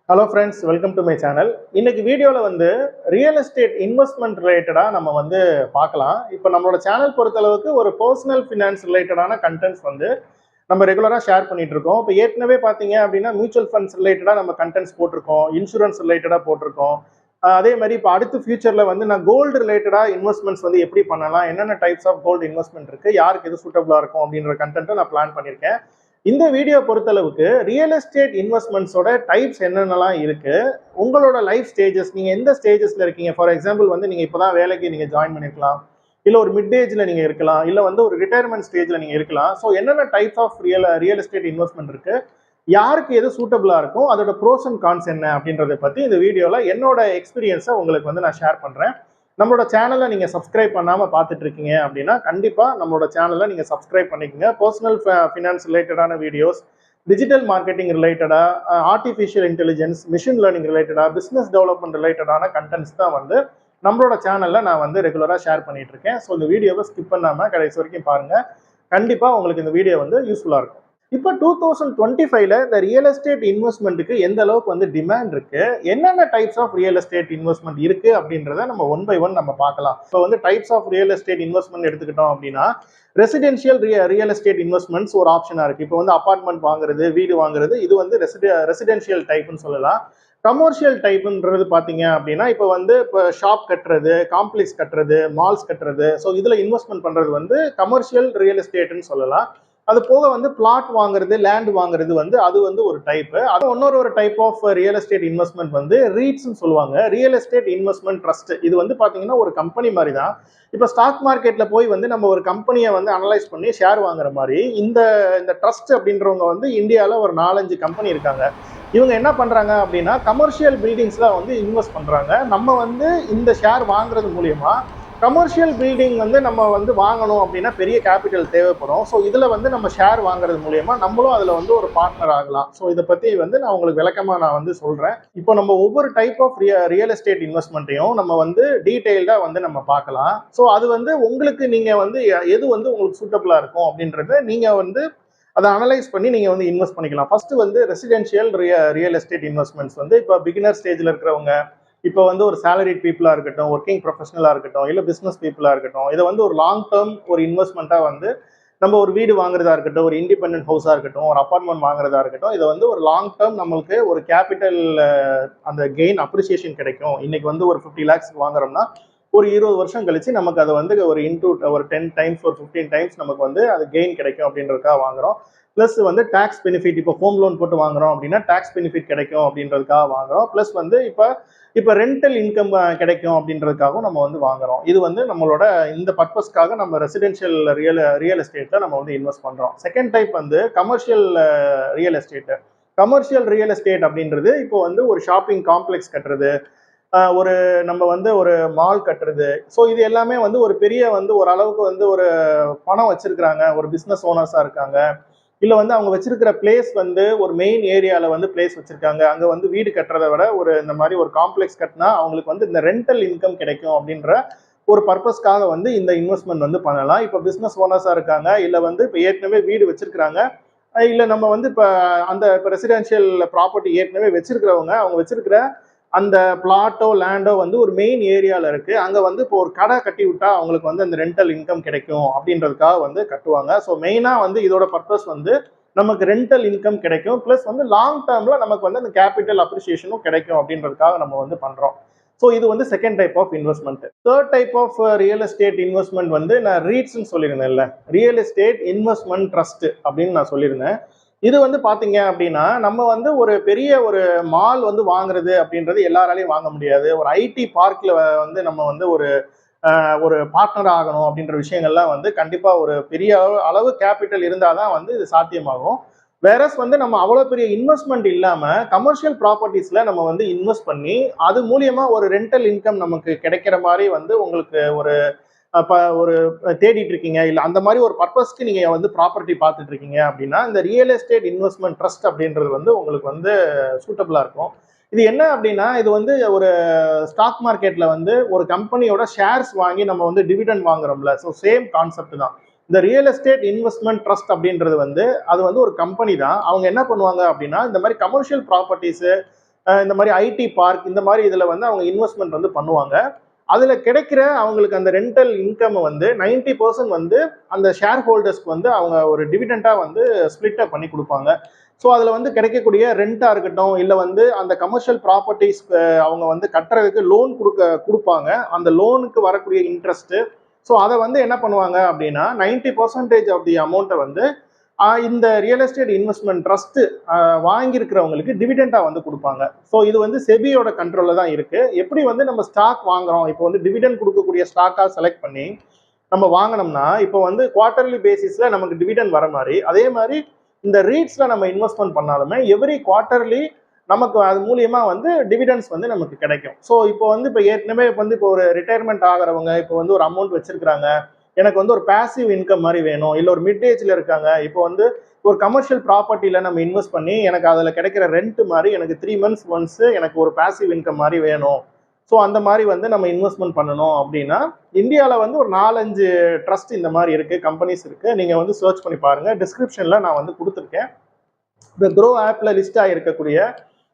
Hello friends, welcome to my channel. இன்னைக்கு வீடியோவில் வந்து ரியல் எஸ்டேட் இன்வெஸ்ட்மெண்ட் ரிலேட்டடாக நம்ம வந்து பார்க்கலாம். இப்போ நம்மளோட சேனல் பொறுத்தளவுக்கு ஒரு பர்சனல் ஃபினான்ஸ் ரிலேட்டடான கண்டென்ட்ஸ் வந்து நம்ம ரெகுலராக ஷேர் பண்ணிட்டு இருக்கோம். இப்போ ஏற்கனவே பார்த்தீங்க அப்படின்னா மியூச்சுவல் ஃபண்ட்ஸ் ரிலேட்டடாக நம்ம கண்டென்ட்ஸ் போட்டிருக்கோம், இன்சூரன்ஸ் ரிலேட்டடாக போட்டிருக்கோம். அதே மாதிரி இப்போ அடுத்த ஃபியூச்சரில் வந்து நான் கோல்டு ரிலேட்டடாக இன்வெஸ்ட்மெண்ட்ஸ் வந்து எப்படி பண்ணலாம், என்னென்ன டைப்ஸ் ஆஃப் கோல்டு இன்வெஸ்ட்மெண்ட் இருக்குது, யாருக்கு எது சூட்டபுளாக இருக்கும் அப்படின்ற கண்டென்ட்டை நான் பிளான் பண்ணியிருக்கேன். இந்த வீடியோ பொறுத்தளவுக்கு ரியல் எஸ்டேட் இன்வெஸ்ட்மெண்ட்ஸோட டைப்ஸ் என்னென்னலாம் இருக்கு, உங்களோட லைஃப் ஸ்டேஜஸ், நீங்க எந்த ஸ்டேஜஸ்ல இருக்கீங்க. ஃபார் எக்ஸாம்பிள் வந்து நீங்க இப்பதான் வேலைக்கு நீங்க ஜாயின் பண்ணிருக்கலாம், இல்ல ஒரு மிட் ஏஜ்ல நீங்க இருக்கலாம், இல்ல வந்து ஒரு ரிட்டையர்மெண்ட் ஸ்டேஜ்ல நீங்க இருக்கலாம். ஸோ என்னென்ன types of real estate investment இருக்கு, யாருக்கு எது சூட்டபிளா இருக்கும், அதோட ப்ரோஸ் அண்ட் கான்ஸ் என்ன அப்படின்றத பத்தி இந்த வீடியோல என்னோட எக்ஸ்பீரியன்ஸை உங்களுக்கு வந்து நான் ஷேர் பண்றேன். நம்மளோட சேனலை நீங்கள் சப்ஸ்கிரைப் பண்ணாமல் பார்த்துட்டு இருக்கீங்க அப்படின்னா கண்டிப்பாக நம்மளோட சேனலை நீங்கள் சப்ஸ்கிரைப் பண்ணிக்கோங்க. பர்சனல் ஃபினான்ஸ் ரிலேட்டடான வீடியோஸ், டிஜிட்டல் மார்க்கெட்டிங் ரிலேட்டடாக, ஆர்டிஃபிஷியல் இன்டெலிஜென்ஸ், மிஷின் லேர்னிங் ரிலேட்டடாக, பிஸ்னஸ் டெவலப்மெண்ட் ரிலேட்டடான கண்டென்ட்ஸ் தான் வந்து நம்மளோட சேனலில் நான் வந்து ரெகுலராக ஷேர் பண்ணிட்டு இருக்கேன். ஸோ இந்த வீடியோவை ஸ்கிப் பண்ணாமல் கடைசி வரைக்கும் பாருங்கள். கண்டிப்பாக உங்களுக்கு இந்த வீடியோ வந்து யூஸ்ஃபுல்லாக இருக்கும். இப்போ 2025ல இந்த ரியல் எஸ்டேட் இன்வெஸ்ட்மெண்ட்டுக்கு எந்த அளவுக்கு வந்து டிமாண்ட் இருக்கு, என்னென்ன types of real estate investment இருக்கு அப்படின்றத நம்ம ஒன் பை ஒன் நம்ம பார்க்கலாம். இப்போ வந்து types of real estate investment எடுத்துக்கிட்டோம் அப்படின்னா ரெசிடென்ஷியல் ரியல் எஸ்டேட் இன்வெஸ்ட்மெண்ட்ஸ் ஒரு ஆப்ஷனா இருக்கு. இப்போ வந்து அபார்ட்மெண்ட் வாங்குறது, வீடு வாங்குறது, இது வந்து ரெசிடென்ஷியல் டைப்னு சொல்லலாம். கமர்ஷியல் டைப்ன்றது பார்த்தீங்க அப்படின்னா இப்போ வந்து இப்போ ஷாப் கட்டுறது, காம்ப்ளெக்ஸ் கட்டுறது, மால்ஸ் கட்டுறது, ஸோ இதில் இன்வெஸ்ட்மெண்ட் பண்ணுறது வந்து கமர்ஷியல் ரியல் எஸ்டேட்னு சொல்லலாம். அது போக வந்து பிளாட் வாங்குறது, லேண்ட் வாங்குறது வந்து அது வந்து ஒரு டைப். அது ஒரு type of real estate investment வந்து ரீட்ஸ்னு சொல்லுவாங்க, ரியல் எஸ்டேட் இன்வெஸ்ட்மெண்ட் ட்ரஸ்ட். இது வந்து பாத்தீங்கன்னா ஒரு கம்பெனி மாதிரி தான். இப்போ ஸ்டாக் மார்க்கெட்ல போய் வந்து நம்ம ஒரு கம்பெனியை வந்து அனலைஸ் பண்ணி ஷேர் வாங்குற மாதிரி இந்த இந்த ட்ரஸ்ட் அப்படின்றவங்க வந்து இந்தியாவில் ஒரு 4-5 கம்பெனி இருக்காங்க. இவங்க என்ன பண்றாங்க அப்படின்னா கமர்ஷியல் பில்டிங்ஸ்ல வந்து இன்வெஸ்ட் பண்றாங்க. நம்ம வந்து இந்த ஷேர் வாங்குறது மூலியமா கமர்ஷியல் பில்டிங் வந்து நம்ம வந்து வாங்கணும் அப்படின்னா பெரிய கேபிட்டல் தேவைப்படும். ஸோ இதில் வந்து நம்ம ஷேர் வாங்குறது மூலயமா நம்மளும் அதில் வந்து ஒரு பார்ட்னர் ஆகலாம். ஸோ இதை பற்றி வந்து நான் உங்களுக்கு விளக்கமாக நான் வந்து சொல்கிறேன். இப்போ நம்ம ஒவ்வொரு டைப் ஆஃப் ரியல் எஸ்டேட் இன்வெஸ்ட்மெண்ட்டையும் நம்ம வந்து டீட்டெயில்டாக வந்து நம்ம பார்க்கலாம். ஸோ அது வந்து உங்களுக்கு நீங்கள் வந்து எது வந்து உங்களுக்கு சூட்டபுளாக இருக்கும் அப்படின்றத நீங்கள் வந்து அதை அனலைஸ் பண்ணி நீங்கள் வந்து இன்வெஸ்ட் பண்ணிக்கலாம். ஃபர்ஸ்ட் வந்து ரெசிடென்ஷியல் ரியல் எஸ்டேட் இன்வெஸ்ட்மெண்ட்ஸ் வந்து இப்போ பிகினர் ஸ்டேஜில் இருக்கிறவங்க, இப்போ வந்து ஒரு சேலரிட் பீப்புளாக இருக்கட்டும், ஒர்க்கிங் ப்ரொஃபஷனலாக இருக்கட்டும், இல்லை பிஸ்னஸ் பீப்புளாக இருக்கட்டும், இதை வந்து ஒரு லாங் டேர்ம் ஒரு இன்வெஸ்ட்மெண்ட்டாக வந்து நம்ம ஒரு வீடு வாங்குறதா இருக்கட்டும், ஒரு இண்டிபெண்டன்ட் ஹவுஸாக இருக்கட்டும், ஒரு அப்பார்ட்மெண்ட் வாங்குறதா இருக்கட்டும், இதை வந்து ஒரு லாங் டேர்ம் நம்மளுக்கு ஒரு கேபிட்டல் அந்த கெயின் அப்ரிசியேஷன் கிடைக்கும். இன்னைக்கு வந்து ஒரு 50 lakhs வாங்குறோம்னா ஒரு 20 வருஷம் கழிச்சு நமக்கு அதை வந்து ஒரு ஒரு 10 டைம்ஸ் ஒரு 15 டைம்ஸ் நமக்கு வந்து அது கெயின் கிடைக்கும் அப்படின்றதுக்காக வாங்குறோம். ப்ளஸ் வந்து டேக்ஸ் பெனிஃபிட், இப்போ ஹோம் லோன் போட்டு வாங்குறோம் அப்படின்னா டேக்ஸ் பெனிஃபிட் கிடைக்கும் அப்படின்றதுக்காக வாங்குறோம். ப்ளஸ் வந்து இப்போ ரெண்டல் இன்கம் கிடைக்கும் அப்படின்றதுக்காகவும் நம்ம வந்து வாங்குறோம். இது வந்து நம்மளோட இந்த பர்பஸ்க்காக நம்ம ரெசிடென்ஷியல் ரியல் எஸ்டேட்ல நம்ம வந்து இன்வெஸ்ட் பண்றோம். செகண்ட் டைப் வந்து commercial real estate. Commercial real estate அப்படின்றது இப்போ வந்து ஒரு ஷாப்பிங் காம்ப்ளெக்ஸ் கட்டுறது, ஒரு நம்ம வந்து ஒரு மால் கட்டுறது. ஸோ இது எல்லாமே வந்து ஒரு பெரிய வந்து ஒரு அளவுக்கு வந்து ஒரு பணம் வச்சிருக்கிறாங்க, ஒரு பிஸ்னஸ் ஓனர்ஸா இருக்காங்க, இல்லை வந்து அவங்க வச்சிருக்கிற பிளேஸ் வந்து ஒரு மெயின் ஏரியாவில் வந்து பிளேஸ் வச்சிருக்காங்க, அங்கே வந்து வீடு கட்டுறதை விட ஒரு இந்த மாதிரி ஒரு காம்ப்ளெக்ஸ் கட்டினா அவங்களுக்கு வந்து இந்த ரெண்டல் இன்கம் கிடைக்கும் அப்படின்ற ஒரு பர்பஸ்க்காக வந்து இந்த இன்வெஸ்ட்மெண்ட் வந்து பண்ணலாம். இப்போ பிஸ்னஸ் ஓனர்ஸாக இருக்காங்க, இல்லை வந்து இப்போ ஏற்கனவே வீடு வச்சிருக்கிறாங்க, இல்லை நம்ம வந்து இப்போ ரெசிடென்ஷியல் ப்ராப்பர்ட்டி ஏற்கனவே வச்சிருக்கிறவங்க, அவங்க வச்சிருக்கிற அந்த பிளாட்டோ லேண்டோ வந்து ஒரு மெயின் ஏரியாவில் இருக்கு, அங்கே வந்து இப்போ ஒரு கடை கட்டி விட்டா அவங்களுக்கு வந்து அந்த ரெண்டல் இன்கம் கிடைக்கும் அப்படின்றதுக்காக வந்து கட்டுவாங்க. ஸோ மெயினாக வந்து இதோட பர்பஸ் வந்து நமக்கு ரெண்டல் இன்கம் கிடைக்கும், ப்ளஸ் வந்து லாங் டேர்மில் நமக்கு வந்து அந்த கேபிட்டல் அப்ரிசியேஷனும் கிடைக்கும் அப்படின்றதுக்காக நம்ம வந்து பண்ணுறோம். ஸோ இது வந்து second type of investment. Third type of real estate investment வந்து நான் ரீட்ஸ்ன்னு சொல்லியிருந்தேன்ல, ரியல் எஸ்டேட் இன்வெஸ்ட்மெண்ட் ட்ரஸ்ட் அப்படின்னு நான் சொல்லியிருந்தேன். இது வந்து பாத்தீங்க அப்படின்னா நம்ம வந்து ஒரு பெரிய ஒரு மால் வந்து வாங்குறது அப்படின்றது எல்லாராலையும் வாங்க முடியாது. ஒரு ஐடி பார்க்ல வந்து நம்ம வந்து ஒரு பார்ட்னர் ஆகணும் அப்படின்ற விஷயங்கள்லாம் வந்து கண்டிப்பா ஒரு பெரிய அளவு கேபிட்டல் இருந்தாதான் வந்து இது சாத்தியமாகும். வேறஸ் வந்து நம்ம அவ்வளவு பெரிய இன்வெஸ்ட்மெண்ட் இல்லாம கமர்ஷியல் ப்ராப்பர்ட்டிஸ்ல நம்ம வந்து இன்வெஸ்ட் பண்ணி அது மூலியமா ஒரு ரெண்டல் இன்கம் நமக்கு கிடைக்கிற மாதிரி வந்து உங்களுக்கு ஒரு தேடிட்டு இருக்கீங்க, இல்லை அந்த மாதிரி ஒரு பர்பஸ்க்கு நீங்க வந்து ப்ராப்பர்ட்டி பார்த்துட்டு இருக்கீங்க அப்படின்னா இந்த ரியல் எஸ்டேட் இன்வெஸ்ட்மெண்ட் ட்ரஸ்ட் அப்படின்றது வந்து உங்களுக்கு வந்து சூட்டபிளா இருக்கும். இது என்ன அப்படின்னா இது வந்து ஒரு ஸ்டாக் மார்க்கெட்ல வந்து ஒரு கம்பெனியோட ஷேர்ஸ் வாங்கி நம்ம வந்து டிவிடெண்ட் வாங்குறோம்ல, ஸோ சேம் கான்செப்ட் தான். இந்த ரியல் எஸ்டேட் இன்வெஸ்ட்மெண்ட் ட்ரஸ்ட் அப்படின்றது வந்து அது வந்து ஒரு கம்பெனி தான். அவங்க என்ன பண்ணுவாங்க அப்படின்னா இந்த மாதிரி கமர்ஷியல் ப்ராப்பர்ட்டிஸ், இந்த மாதிரி ஐடி பார்க் இந்த மாதிரி இதில் வந்து அவங்க இன்வெஸ்ட்மெண்ட் வந்து பண்ணுவாங்க. அதில் கிடைக்கிற அவங்களுக்கு அந்த ரெண்டல் இன்கம் வந்து 90% வந்து அந்த ஷேர் ஹோல்டர்ஸ்க்கு வந்து அவங்க ஒரு டிவிடெண்டாக வந்து ஸ்பிளிட்டப் பண்ணி கொடுப்பாங்க. ஸோ அதில் வந்து கிடைக்கக்கூடிய ரெண்ட்டாக இருக்கட்டும், இல்லை வந்து அந்த கமர்ஷியல் ப்ராப்பர்ட்டிஸ் அவங்க வந்து கட்டுறதுக்கு லோன் கொடுப்பாங்க. அந்த லோனுக்கு வரக்கூடிய இன்ட்ரெஸ்ட்டு, ஸோ அதை வந்து என்ன பண்ணுவாங்க அப்படின்னா 90% ஆஃப் தி அமௌண்ட்டை வந்து இந்த ரியல் எஸ்டேட் இன்வெஸ்ட்மெண்ட் ட்ரஸ்ட் வாங்கியிருக்கிறவங்களுக்கு டிவிடெண்டாக வந்து கொடுப்பாங்க. ஸோ இது வந்து செபியோட கண்ட்ரோலில் தான் இருக்கு. எப்படி வந்து நம்ம ஸ்டாக் வாங்குறோம், இப்போ வந்து டிவிடெண்ட் கொடுக்கக்கூடிய ஸ்டாக்காக செலக்ட் பண்ணி நம்ம வாங்கினோம்னா, இப்போ வந்து குவார்டர்லி பேசிஸ்ல நமக்கு டிவிடெண்ட் வர மாதிரி, அதே மாதிரி இந்த ரீட்ஸ்ல நம்ம இன்வெஸ்ட்மெண்ட் பண்ணாலுமே எவ்ரி குவார்டர்லி நமக்கு அது மூலியமா வந்து டிவிடெண்ட்ஸ் வந்து நமக்கு கிடைக்கும். ஸோ இப்போ வந்து இப்போ ஏற்கனவே வந்து இப்போ ஒரு ரிட்டையர்மெண்ட் ஆகிறவங்க இப்போ வந்து ஒரு அமௌண்ட் வச்சிருக்கிறாங்க, எனக்கு வந்து ஒரு பேசிவ் இன்கம் மாதிரி வேணும், இல்லை ஒரு மிட் ஏஜ்ல இருக்காங்க, இப்போ வந்து ஒரு கமர்ஷியல் ப்ராப்பர்ட்டியில நம்ம இன்வெஸ்ட் பண்ணி எனக்கு அதில் கிடைக்கிற ரெண்ட் மாதிரி எனக்கு 3 months ஒன்ஸ் எனக்கு ஒரு பேசிவ் இன்கம் மாதிரி வேணும், ஸோ அந்த மாதிரி வந்து நம்ம இன்வெஸ்ட்மெண்ட் பண்ணணும் அப்படின்னா இந்தியாவில் வந்து ஒரு 4-5 ட்ரஸ்ட் இந்த மாதிரி இருக்கு, கம்பெனிஸ் இருக்கு. நீங்கள் வந்து சர்ச் பண்ணி பாருங்க, டிஸ்கிரிப்ஷனில் நான் வந்து கொடுத்துருக்கேன். இந்த க்ரோ ஆப்ல லிஸ்ட் ஆகிருக்கக்கூடிய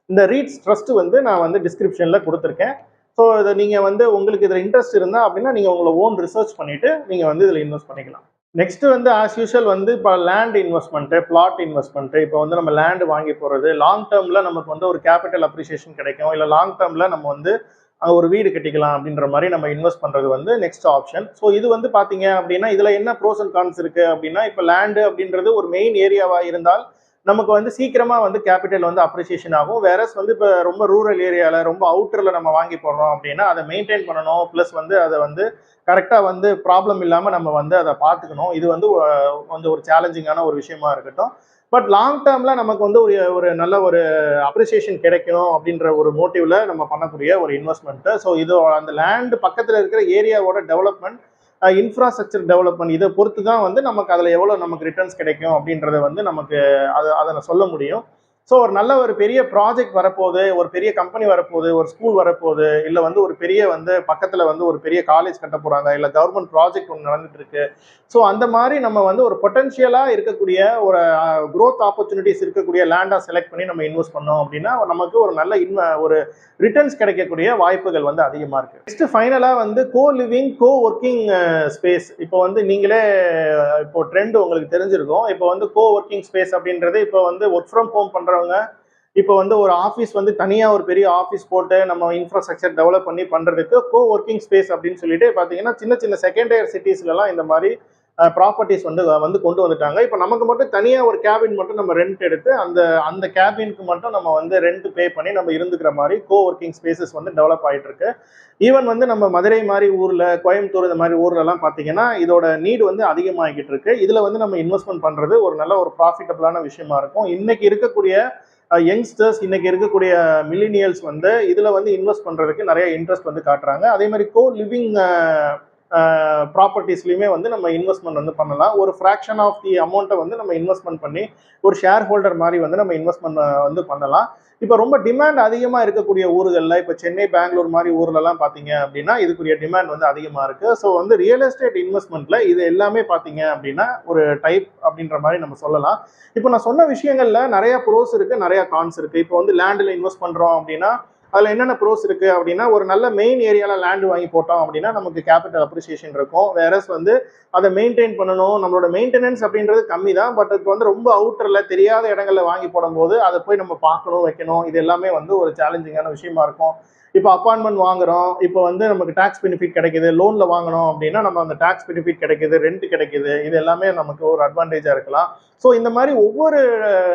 இந்த ரீட்ஸ் ட்ரஸ்ட் வந்து நான் வந்து டிஸ்கிரிப்ஷனில் கொடுத்துருக்கேன். ஸோ இதை நீங்கள் வந்து உங்களுக்கு இதில் இன்ட்ரெஸ்ட் இருந்தால் அப்படின்னா நீங்கள் உங்களை ஓன் ரிசர்ச் பண்ணிட்டு நீங்கள் வந்து இதில் இன்வெஸ்ட் பண்ணிக்கலாம். நெக்ஸ்ட் வந்து ஆஸ் யூஷுவல் வந்து இப்போ லேண்ட் இன்வெஸ்ட்மெண்ட்டு, பிளாட் இன்வெஸ்ட்மெண்ட்டு, இப்போ வந்து நம்ம லேண்ட் வாங்கி போகிறது, லாங் டேர்மில் நமக்கு வந்து ஒரு கேபிட்டல் அப்ரிசியேஷன் கிடைக்கும், இல்லை லாங் டேர்மில் நம்ம வந்து ஒரு வீடு கட்டிக்கலாம் அப்படின்ற மாதிரி நம்ம இன்வெஸ்ட் பண்ணுறது வந்து நெக்ஸ்ட் ஆப்ஷன். ஸோ இது வந்து பார்த்தீங்க அப்படின்னா இதில் என்ன ப்ரோஸ் அண்ட் கான்ஸ் இருக்குது அப்படின்னா, இப்போ லேண்டு அப்படின்றது ஒரு மெயின் ஏரியாவாக இருந்தால் நமக்கு வந்து சீக்கிரமா வந்து கேபிட்டல் வந்து அப்ரிசியேஷன் ஆகும். வேறஸ் வந்து இப்போ ரொம்ப ரூரல் ஏரியாவில் ரொம்ப அவுட்டரில் நம்ம வாங்கி போடுறோம் அப்படின்னா அதை மெயின்டைன் பண்ணணும், ப்ளஸ் வந்து அதை வந்து கரெக்டாக வந்து ப்ராப்ளம் இல்லாமல் நம்ம வந்து அதை பார்த்துக்கணும். இது வந்து ஒரு சேலஞ்சிங்கான ஒரு விஷயமா இருக்கட்டும். பட் லாங் டேர்மில் நமக்கு வந்து ஒரு நல்ல ஒரு அப்ரிசியேஷன் கிடைக்கணும் அப்படின்ற ஒரு மோட்டிவ்ல நம்ம பண்ணக்கூடிய ஒரு இன்வெஸ்ட்மெண்ட்டு. ஸோ இது அந்த லேண்டு பக்கத்தில் இருக்கிற ஏரியாவோட டெவலப்மெண்ட், இன்ஃப்ராஸ்ட்ரக்சர் டெவலப்மெண்ட் இதை பொறுத்து தான் வந்து நமக்கு அதில் எவ்வளோ நமக்கு ரிட்டர்ன்ஸ் கிடைக்கும் அப்படின்றத வந்து நமக்கு அதை சொல்ல முடியும். ஸோ ஒரு நல்ல ஒரு பெரிய ப்ராஜெக்ட் வரப்போகுது, ஒரு பெரிய கம்பெனி வரப்போகுது, ஒரு ஸ்கூல் வரப்போகுது, இல்லை வந்து ஒரு பெரிய வந்து பக்கத்தில் வந்து ஒரு பெரிய காலேஜ் கட்ட போகிறாங்க, இல்லை கவர்மெண்ட் ப்ராஜெக்ட் ஒன்று நடந்துட்டு இருக்கு. ஸோ அந்த மாதிரி நம்ம வந்து ஒரு பொட்டன்ஷியலாக இருக்கக்கூடிய ஒரு க்ரோத் ஆப்பர்ச்சுனிட்டிஸ் இருக்கக்கூடிய லேண்டாக செலக்ட் பண்ணி நம்ம இன்வெஸ்ட் பண்ணோம் அப்படின்னா நமக்கு ஒரு நல்ல ஒரு ரிட்டர்ன்ஸ் கிடைக்கக்கூடிய வாய்ப்புகள் வந்து அதிகமாக இருக்குது. நெக்ஸ்ட் ஃபைனலாக வந்து கோ லிவிங் கோ ஒர்க்கிங் ஸ்பேஸ். இப்போ வந்து நீங்களே இப்போ ட்ரெண்ட் உங்களுக்கு தெரிஞ்சிருக்கும். இப்போ வந்து கோ ஒர்க்கிங் ஸ்பேஸ் அப்படின்றது இப்போ வந்து ஒர்க் ஃப்ரம் ஹோம் பண்ணுறவங்க இப்போ வந்து ஒரு ஆஃபீஸ் வந்து தனியாக ஒரு பெரிய ஆஃபீஸ் போட்டு நம்ம இன்ஃப்ராஸ்ட்ரக்சர் டெவலப் பண்ணி பண்ணுறதுக்கு கோ ஒர்க்கிங் ஸ்பேஸ் அப்படின்னு சொல்லிட்டு பார்த்தீங்கன்னா சின்ன சின்ன செகண்ட் டயர் சிட்டிஸ்லாம் இந்த மாதிரி ப்ராப்பர்ட்டிஸ் வந்து கொண்டு வந்துட்டாங்க. இப்போ நமக்கு மட்டும் தனியாக ஒரு கேபின் மட்டும் நம்ம ரெண்ட் எடுத்து அந்த கேபினுக்கு மட்டும் நம்ம வந்து ரெண்ட் பே பண்ணி நம்ம இருந்துக்கிற மாதிரி கோ ஒர்க்கிங் ஸ்பேசஸ் வந்து டெவலப் ஆகிட்டு இருக்கு. ஈவன் வந்து நம்ம மதுரை மாதிரி ஊரில், கோயம்புத்தூர் இந்த மாதிரி ஊர்லலாம் பார்த்தீங்கன்னா இதோட நீடு வந்து அதிகமாகிக்கிட்டு இருக்கு. இதில் வந்து நம்ம இன்வெஸ்ட்மெண்ட் பண்ணுறது ஒரு நல்ல ஒரு ப்ராஃபிட்டபிளான விஷயமா இருக்கும். இன்னைக்கு இருக்கக்கூடிய யங்ஸ்டர்ஸ், இன்னைக்கு இருக்கக்கூடிய மில்லினியல்ஸ் வந்து இதில் வந்து இன்வெஸ்ட் பண்ணுறதுக்கு நிறைய இன்ட்ரெஸ்ட் வந்து காட்டுறாங்க. அதே மாதிரி கோ லிவிங் ப்ராப்பர்ட்டிஸ்லையுமே வந்து நம்ம இன்வெஸ்ட்மெண்ட் வந்து பண்ணலாம். ஒரு ஃப்ராக்ஷன் ஆஃப் தி அமௌண்ட்டை வந்து நம்ம இன்வெஸ்ட்மெண்ட் பண்ணி ஒரு ஷேர் ஹோல்டர் மாதிரி வந்து நம்ம இன்வெஸ்ட்மெண்ட் வந்து பண்ணலாம். இப்போ ரொம்ப டிமாண்ட் அதிகமாக இருக்கக்கூடிய ஊர்களில், இப்போ சென்னை, பெங்களூர் மாதிரி ஊர்லலாம் பார்த்தீங்க அப்படின்னா இதுக்குரிய டிமாண்ட் வந்து அதிகமாக இருக்குது. ஸோ வந்து ரியல் எஸ்டேட் இன்வெஸ்ட்மெண்ட்டில் இது எல்லாமே பார்த்தீங்க அப்படின்னா ஒரு டைப் அப்படின்ற மாதிரி நம்ம சொல்லலாம். இப்போ நான் சொன்ன விஷயங்களில் நிறைய ப்ரோஸ் இருக்குது, நிறைய கான்ஸ் இருக்குது. இப்போ வந்து லேண்டில் இன்வெஸ்ட் பண்ணுறோம் அப்படின்னா அதில் என்னென்ன ப்ரோஸ் இருக்குது அப்படின்னா, ஒரு நல்ல மெயின் ஏரியாவில் லேண்டு வாங்கி போட்டோம் அப்படின்னா நமக்கு கேபிட்டல் அப்ரிசியேஷன் இருக்கும். வேறஸ் வந்து அதை மெயின்டைன் பண்ணணும், நம்மளோட மெயின்டெனன்ஸ் அப்படின்றது கம்மி தான். பட் இப்போ வந்து ரொம்ப அவுட்டரில் தெரியாத இடங்களில் வாங்கி போடும்போது அதை போய் நம்ம பார்க்கணும், வைக்கணும், இது எல்லாமே வந்து ஒரு சேலஞ்சிங்கான விஷயமா இருக்கும். இப்போ அப்பார்ட்மெண்ட் வாங்குறோம், இப்போ வந்து நமக்கு டாக்ஸ் பெனிஃபிட் கிடைக்குது, லோனில் வாங்கணும் அப்படின்னா நம்ம அந்த டாக்ஸ் பெனிஃபிட் கிடைக்குது, ரெண்ட் கிடைக்குது, இது எல்லாமே நமக்கு ஒரு அட்வான்டேஜாக இருக்கலாம். ஸோ இந்த மாதிரி ஒவ்வொரு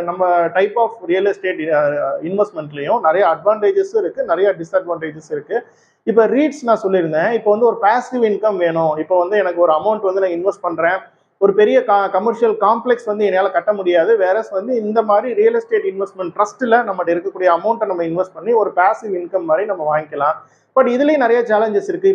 நம்ம டைப் ஆஃப் ரியல் எஸ்டேட் இன்வெஸ்ட்மெண்ட்லையும் நிறைய அட்வான்டேஜஸும் இருக்குது, நிறைய டிஸ்அட்வான்டேஜஸ் இருக்குது. இப்போ ரீட்ஸ் நான் சொல்லியிருந்தேன், இப்போ வந்து ஒரு பேசிவ் இன்கம் வேணும், இப்போ வந்து எனக்கு ஒரு அமௌண்ட் வந்து நான் இன்வெஸ்ட் பண்ணுறேன், ஒரு பெரிய கமர்ஷியல் காம்ப்ளெக்ஸ் வந்து என்னால் கட்ட முடியாது, வேறஸ் வந்து இந்த மாதிரி ரியல் எஸ்டேட் இன்வெஸ்ட்மெண்ட் ட்ரஸ்ட்டில் நம்மகிட்ட இருக்கக்கூடிய அமௌண்ட்டை நம்ம இன்வெஸ்ட் பண்ணி ஒரு பேசிவ் இன்கம் மாதிரி நம்ம வாங்கிக்கலாம். பட் இதுலேயும் நிறைய சேலஞ்சஸ் இருக்குது.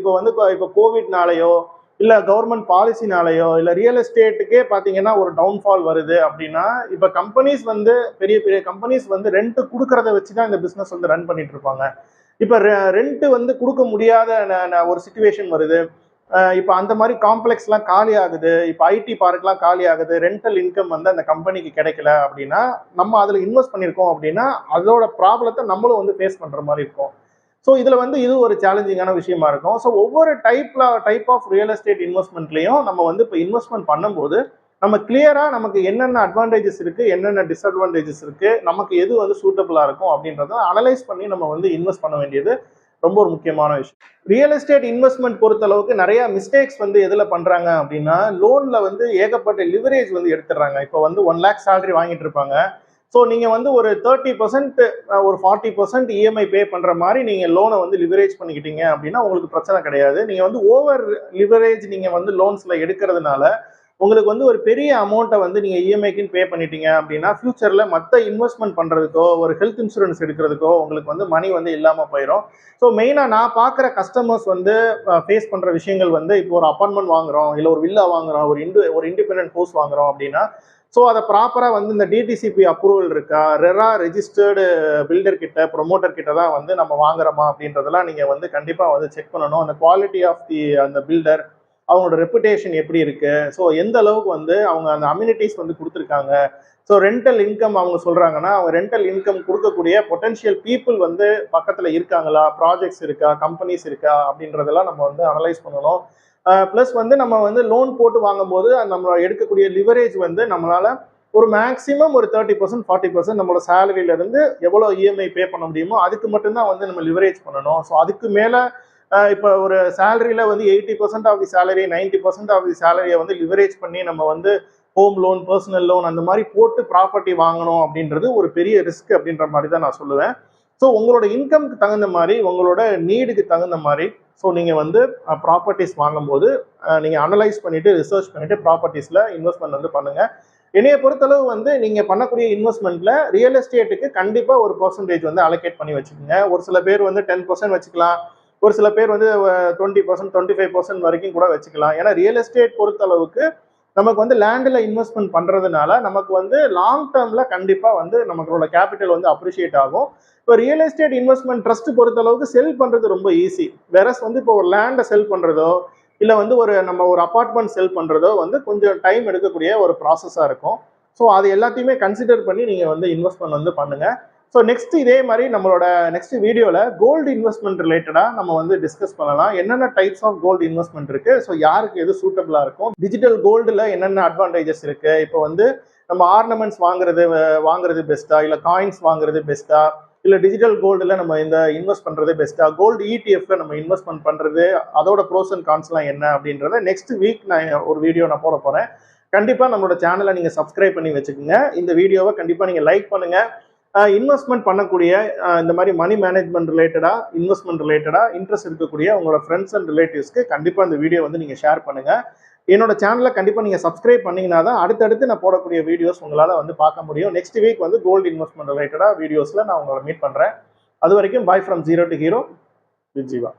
இப்போ கோவிட்னாலேயோ இல்லை கவர்மெண்ட் பாலிசினாலேயோ இல்லை ரியல் எஸ்டேட்டுக்கே பார்த்தீங்கன்னா ஒரு டவுன்ஃபால் வருது அப்படின்னா, இப்போ கம்பெனிஸ் வந்து பெரிய பெரிய கம்பெனிஸ் வந்து ரெண்ட் கொடுக்கறத வச்சு தான் இந்த பிஸ்னஸ் வந்து ரன் பண்ணிட்டு இருப்பாங்க. இப்போ ரெண்ட் வந்து கொடுக்க முடியாத ஒரு சிச்சுவேஷன் வருது, இப்போ அந்த மாதிரி காம்ப்ளெக்ஸ்லாம் காலி ஆகுது, இப்போ ஐடி பார்க்லாம் காலி ஆகுது, ரெண்டல் இன்கம் வந்து அந்த கம்பெனிக்கு கிடைக்கல அப்படின்னா நம்ம அதில் இன்வெஸ்ட் பண்ணியிருக்கோம் அப்படின்னா அதோட ப்ராப்ளத்தை நம்மளும் வந்து ஃபேஸ் பண்ணுற மாதிரி இருக்கும். ஸோ இதில் வந்து இது ஒரு சேலஞ்சிங்கான விஷயமா இருக்கும். ஸோ ஒவ்வொரு டைப் ஆஃப் ரியல் எஸ்டேட் இன்வெஸ்ட்மெண்ட்லையும் நம்ம வந்து இப்போ இன்வெஸ்ட்மெண்ட் பண்ணும்போது நம்ம கிளியரா நமக்கு என்னென்ன அட்வான்டேஜஸ் இருக்கு, என்னென்ன டிஸ்அட்வான்டேஜஸ் இருக்கு, நமக்கு எது வந்து சூட்டபிளா இருக்கும் அப்படின்றத அனலைஸ் பண்ணி நம்ம வந்து இன்வெஸ்ட் பண்ண வேண்டியது ரொம்ப ஒரு முக்கியமான விஷயம். ரியல் எஸ்டேட் இன்வெஸ்ட்மெண்ட் பொறுத்த அளவுக்கு நிறைய மிஸ்டேக்ஸ் வந்து எதுல பண்றாங்க அப்படின்னா, லோன்ல வந்து ஏகப்பட்ட லிவரேஜ் வந்து எடுத்துடுறாங்க. இப்போ வந்து 1 lakh சேலரி வாங்கிட்டு இருப்பாங்க. ஸோ நீங்க வந்து ஒரு 30% ஒரு 40% இஎம்ஐ பே பண்ற மாதிரி நீங்க லோனை வந்து லிவரேஜ் பண்ணிக்கிட்டீங்க அப்படின்னா உங்களுக்கு பிரச்சனை கிடையாது. நீங்க வந்து ஓவர் லிவரேஜ் நீங்க வந்து லோன்ஸ்ல எடுக்கிறதுனால உங்களுக்கு வந்து ஒரு பெரிய அமௌண்ட்டை வந்து நீங்க இஎம்ஐக்குன்னு பே பண்ணிட்டீங்க அப்படின்னா ஃபியூச்சர்ல மற்ற இன்வெஸ்ட்மெண்ட் பண்றதுக்கோ ஒரு ஹெல்த் இன்சூரன்ஸ் எடுக்கிறதுக்கோ உங்களுக்கு வந்து மணி வந்து இல்லாம போயிடும். ஸோ மெயினா நான் பார்க்குற கஸ்டமர்ஸ் வந்து ஃபேஸ் பண்ற விஷயங்கள் வந்து இப்போ ஒரு அப்பார்ட்மெண்ட் வாங்குறோம், இல்லை ஒரு வில்லா வாங்குறோம், ஒரு இண்டிபெண்டன்ட் ஹவுஸ் வாங்குறோம் அப்படின்னா ஸோ அதை ப்ராப்பராக வந்து இந்த டிடிசிபி அப்ரூவல் இருக்கா, ரெரா ரெஜிஸ்டர்டு பில்டர் கிட்ட ப்ரொமோட்டர் கிட்ட தான் வந்து நம்ம வாங்குறோமா அப்படின்றதெல்லாம் நீங்கள் வந்து கண்டிப்பாக வந்து செக் பண்ணணும். அந்த குவாலிட்டி ஆஃப் அந்த பில்டர், அவங்களோட ரெப்புடேஷன் எப்படி இருக்கு, ஸோ எந்த அளவுக்கு வந்து அவங்க அந்த அம்யூனிட்டிஸ் வந்து கொடுத்துருக்காங்க, ஸோ ரெண்டல் இன்கம் அவங்க சொல்றாங்கன்னா அவங்க ரெண்டல் இன்கம் கொடுக்கக்கூடிய பொட்டன்ஷியல் பீப்புள் வந்து பக்கத்தில் இருக்காங்களா, ப்ராஜெக்ட்ஸ் இருக்கா, கம்பெனிஸ் இருக்கா அப்படின்றதெல்லாம் நம்ம வந்து அனலைஸ் பண்ணணும். ப்ளஸ் வந்து நம்ம வந்து லோன் போட்டு வாங்கும்போது நம்ம எடுக்கக்கூடிய லிவரேஜ் வந்து நம்மளால ஒரு மேக்ஸிமம் ஒரு 30% 40% நம்மளோட சேலரியில இருந்து எவ்வளோ இஎம்ஐ பே பண்ண முடியுமோ அதுக்கு மட்டும்தான் வந்து நம்ம லிவரேஜ் பண்ணணும். ஸோ அதுக்கு மேலே இப்போ ஒரு சேலரியில வந்து 80% of the salary 90% of the சேலரியை வந்து லிவரேஜ் பண்ணி நம்ம வந்து ஹோம் லோன், பர்சனல் லோன் அந்த மாதிரி போட்டு ப்ராப்பர்ட்டி வாங்கணும் அப்படின்றது ஒரு பெரிய ரிஸ்க் அப்படின்ற மாதிரி தான் நான் சொல்லுவேன். ஸோ உங்களோட இன்கம்க்கு தகுந்த மாதிரி, உங்களோட நீடுக்கு தகுந்த மாதிரி ஸோ நீங்கள் வந்து ப்ராப்பர்ட்டிஸ் வாங்கும்போது நீங்கள் அனலைஸ் பண்ணிட்டு ரிசர்ச் பண்ணிட்டு ப்ராப்பர்ட்டிஸில் இன்வெஸ்ட்மெண்ட் வந்து பண்ணுங்க. என்னைய பொறுத்தளவு வந்து நீங்கள் பண்ணக்கூடிய இன்வெஸ்ட்மெண்ட்ல ரியல் எஸ்டேட்டுக்கு கண்டிப்பாக ஒரு பர்சன்டேஜ் வந்து அலோகேட் பண்ணி வச்சுக்கோங்க. ஒரு சில பேர் வந்து 10% வச்சுக்கலாம், ஒரு சில பேர் வந்து 20% 25% வரைக்கும் கூட வச்சுக்கலாம். ஏன்னா ரியல் எஸ்டேட் பொறுத்த அளவுக்கு நமக்கு வந்து லேண்டில் இன்வெஸ்ட்மெண்ட் பண்ணுறதுனால நமக்கு வந்து லாங் டேர்மில் கண்டிப்பாக வந்து நமங்களோட கேபிட்டல் வந்து அப்ரிஷியேட் ஆகும். இப்போ ரியல் எஸ்டேட் இன்வெஸ்ட்மெண்ட் ட்ரஸ்ட் பொறுத்த அளவுக்கு செல் பண்ணுறது ரொம்ப ஈஸி. வேறஸ் வந்து இப்போ ஒரு லேண்டை செல் பண்ணுறதோ இல்லை வந்து நம்ம ஒரு அப்பார்ட்மெண்ட் செல் பண்ணுறதோ வந்து கொஞ்சம் டைம் எடுக்கக்கூடிய ஒரு ப்ராசஸாக இருக்கும். ஸோ அது எல்லாத்தையுமே கன்சிடர் பண்ணி நீங்கள் வந்து இன்வெஸ்ட்மெண்ட் வந்து பண்ணுங்கள். ஸோ நெக்ஸ்ட் இதே மாதிரி நம்மளோட நெக்ஸ்ட் வீடியோவில் கோல்டு இன்வெஸ்ட்மெண்ட் ரிலேட்டடாக நம்ம வந்து டிஸ்கஸ் பண்ணலாம். என்னென்ன டைப்ஸ் ஆஃப் கோல்டு இன்வெஸ்ட்மெண்ட் இருக்கு, ஸோ யாருக்கு எது சூட்டபிளாக இருக்கும், டிஜிட்டல் கோல்டில் என்னென்ன அட்வான்டேஜஸ் இருக்கு, இப்போ வந்து நம்ம ஆர்னமெண்ட்ஸ் வாங்குறது பெஸ்ட்டா, இல்லை காயின்ஸ் வாங்குறது பெஸ்ட்டா, இல்லை டிஜிட்டல் கோல்டில் நம்ம இந்த இன்வெஸ்ட் பண்ணுறது பெஸ்ட்டா, கோல்டு இடிஎஃப்ல நம்ம இன்வெஸ்ட்மெண்ட் பண்ணுறது அதோட ப்ரோஸ் அண்ட் கான்ஸ்லாம் என்ன அப்படின்றத நெக்ஸ்ட் வீக் நான் ஒரு வீடியோ நான் போட போகிறேன். கண்டிப்பாக நம்மளோட சேனலை நீங்கள் சப்ஸ்கிரைப் பண்ணி வச்சுக்கோங்க. இந்த வீடியோவை கண்டிப்பாக நீங்கள் லைக் பண்ணுங்கள். இன்வெஸ்ட்மெண்ட் பண்ணக்கூடிய இந்த மாதிரி மணி மேனேஜ்மெண்ட் இன்வெஸ்ட்மெண்ட் ரிலேட்டடா இன்ட்ரெஸ்ட் இருக்கக்கூடிய உங்களோட ஃப்ரெண்ட்ஸ் அண்ட் ரிலேட்டிவ்ஸ்க்கு கண்டிப்பாக இந்த வீடியோ வந்து நீங்கள் ஷேர் பண்ணுங்க. என்னோட சேனலை கண்டிப்பாக நீங்கள் சப்ஸ்கிரைப் பண்ணீங்கன்னா தான் அடுத்தடுத்து நான் போடக்கூடிய வீடியோஸ் உங்களால் வந்து பார்க்க முடியும். நெக்ஸ்ட் வீக் வந்து கோல்டு இன்வெஸ்ட்மெண்ட் ரிலேட்டடா வீடியோஸில் நான் உங்களை மீட் பண்ணுறேன். அது வரைக்கும் bye from zero to hero with Jeeva.